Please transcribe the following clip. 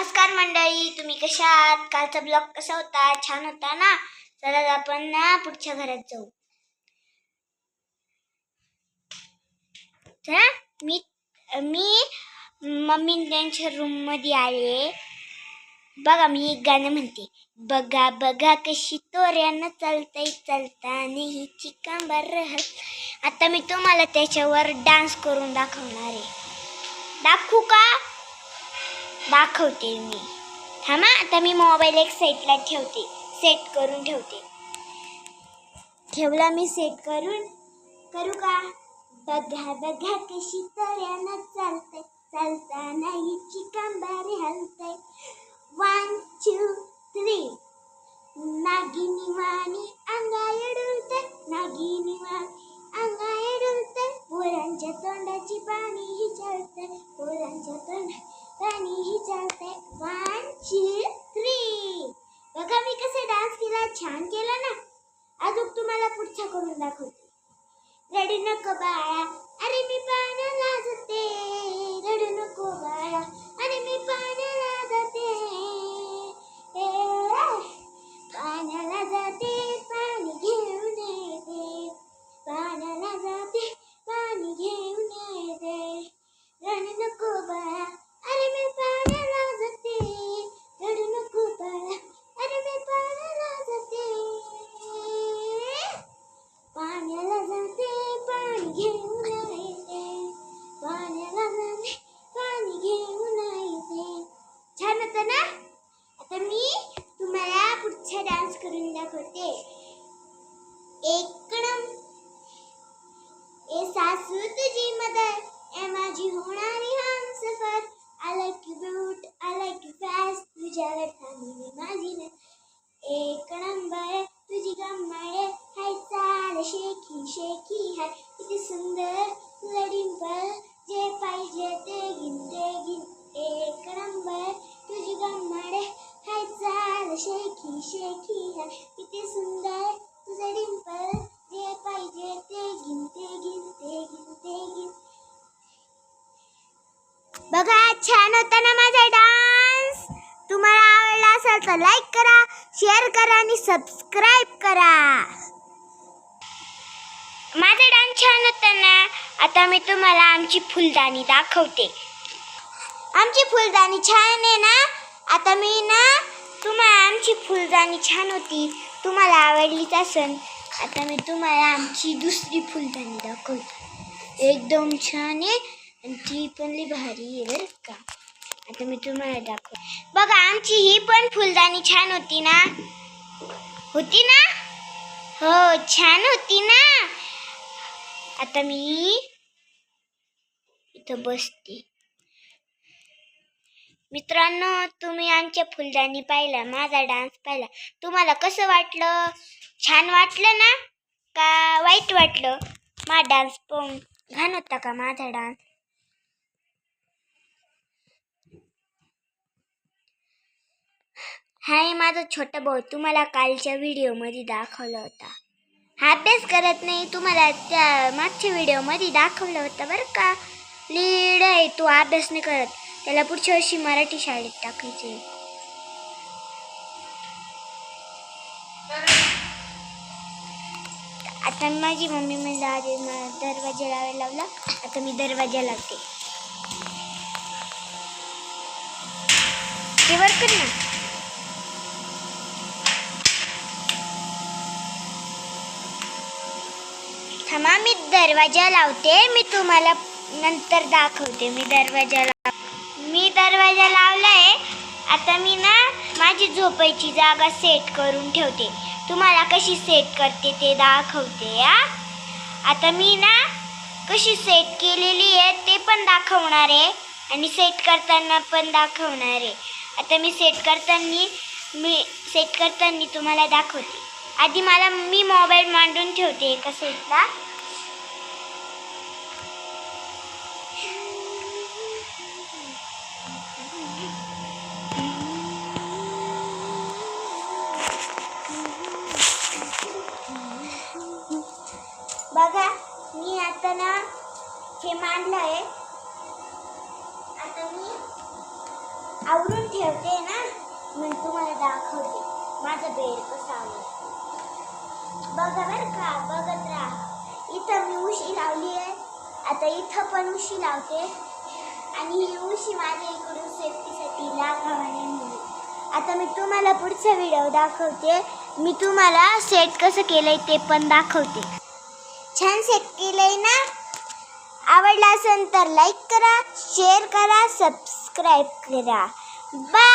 नमस्कार मंडळी, तुम्ही कशा आहात? कालचा ब्लॉग कसा होता? छान होता ना? चला आपण ना पुढच्या घरात जाऊ. चला मी मी मम्मी त्यांच्या रूम मध्ये आले. बघा मी एक गाणं म्हणते. बघा बघा कशी तोऱ्यानं चालतंय, चालताना हिची कंबर हल. आता मी तुम्हाला त्याच्यावर डान्स करून दाखवणार आहे. दाखवू का? दाखवते मी. थांबा, आता मी मोबाईल एक साईडला ठेवते, सेट करून ठेवते. ठेवला मी सेट करून. करू का? बघा बघा कशी तोऱ्यानं चालतंय, चालताना हिची कंबर हलतंय. 1 2 3 नागिनी वाणी अंगाय डुलतंय, नागिनी वाणी अंगाय डुलतंय. पोरांच्या तोंडाची पाणी ही चालतंय, पोरांच्या तोंडाची पाणी ही चालतंय. 1 2 3 बघा मी कसा डान्स केला, छान केला ना? अजून तुम्हाला पुढचा करून दाखवते. रडू नको बाळा, अरे मी पाण्याला जाते. रडू नको बाळा, अरे मी पाण्याला जाते. पाण्याला जाते, पाणी घेऊन येते. पाण्याला जाते, पाणी घेऊन येते. रडू नको बाळा, अरे मी पाण्याला जाते. रडू नको बाळा, अरे मी पाण्याला जाते. पाण्याला जाते, पाणी घेऊन येते. पाण्याला जाते, पाणी घेऊन येते. छान होतं ना? आता मी तुम्हाला पुढचा डान्स करून दाखवते. एकदम ए सासू तुझी मदर, ए माझी होणारी Humsafar. I like you beaut, I like you fast. तुझ्यावर थांबली माझी न. एक नंबर तुझी गम्मड हाय, चाल शेकी शेकी हाय. किती सुंदर तुझा डिंपल, जे पाहिजे ते घिन ते घिन. एक नंबर तुझी गम्मड हाय, चाल शेकी शेकी हाय. किती सुंदर तुझा डिंपल, जे पाहिजे ते घिन ते घिन ते घिन ते घिन. बघा छान होता ना माझा डान्स? तुम्हाला आवडला असेल तर लाईक करा, शेअर करा आणि सबस्क्राईब करा. माझा डान्स छान होता ना? आता मी तुम्हाला आमची फुलदाणी दाखवते. आमची फुलदाणी छान आहे ना? आता मी ना तुम्हाला आमची फुलदाणी छान होती, तुम्हाला आवडलीच असेल. आता मी तुम्हाला आमची दुसरी फुलदाणी दाखवते. एकदम छान आहे आणि ती पण लई भारी आहे बरं का. आता मी तुम्हाला दाखवते. बघा आमची ही पण फुलदाणी छान होती ना? होती ना? हो छान होती ना? आता मी इथं बसते. मित्रांनो, तुम्ही आमच्या फुलदाणी पाहिला, माझा डान्स पाहिला, तुम्हाला कसं वाटलं? छान वाटलं ना का वाईट वाटलं? माझा डान्स पण घाण होता का माझा डान्स? हाय माझा छोटा भाऊ, तुम्हाला कालच्या व्हिडिओमध्ये दाखवलं होता. हा अभ्यास करत नाही, तुम्हाला त्या मागच्या व्हिडिओमध्ये दाखवलं होतं बरं का. लीड आहे, तो अभ्यास नाही करत, त्याला पुढच्या वर्षी मराठी शाळेत टाकायचे. आता माझी मम्मी म्हणजे आधी दरवाजा लावायला लावला. आता मी दरवाजा लावते. ते वर कर ना. थांबा मी दरवाजा लावते, मी तुम्हाला नंतर दाखवते. मी दरवाजा लावलाय. आता मी ना माझी झोपायची जागा सेट करून ठेवते. तुम्हाला कशी सेट करते ते दाखवते. आता मी ना कशी सेट केलेली आहे ते पण दाखवणार आहे आणि सेट करताना पण दाखवणार आहे. आता मी सेट करताना तुम्हाला दाखवते. आधी मी मोबाईल मांडून ठेवते एका साईडला. बघा मी आता ना हे मांडलं आहे. आता मी आवरून ठेवते ना मग तुम्हाला दाखवते माझं बेड कसं आवडतं. बघा बरं का, बघत राहा. इथं मी उशी लावली आहे, आता इथं पण उशी लावते आणि ही उशी माझ्या इकडून सेफ्टीसाठी लागावाने नेली. आता मी तुम्हाला पुढचा व्हिडिओ दाखवते. मी तुम्हाला सेट कसं केलंय ते पण दाखवते. छान सेट केलंय ना. आवडला असेल तर लाईक करा, शेअर करा, सबस्क्राईब करा. बाय.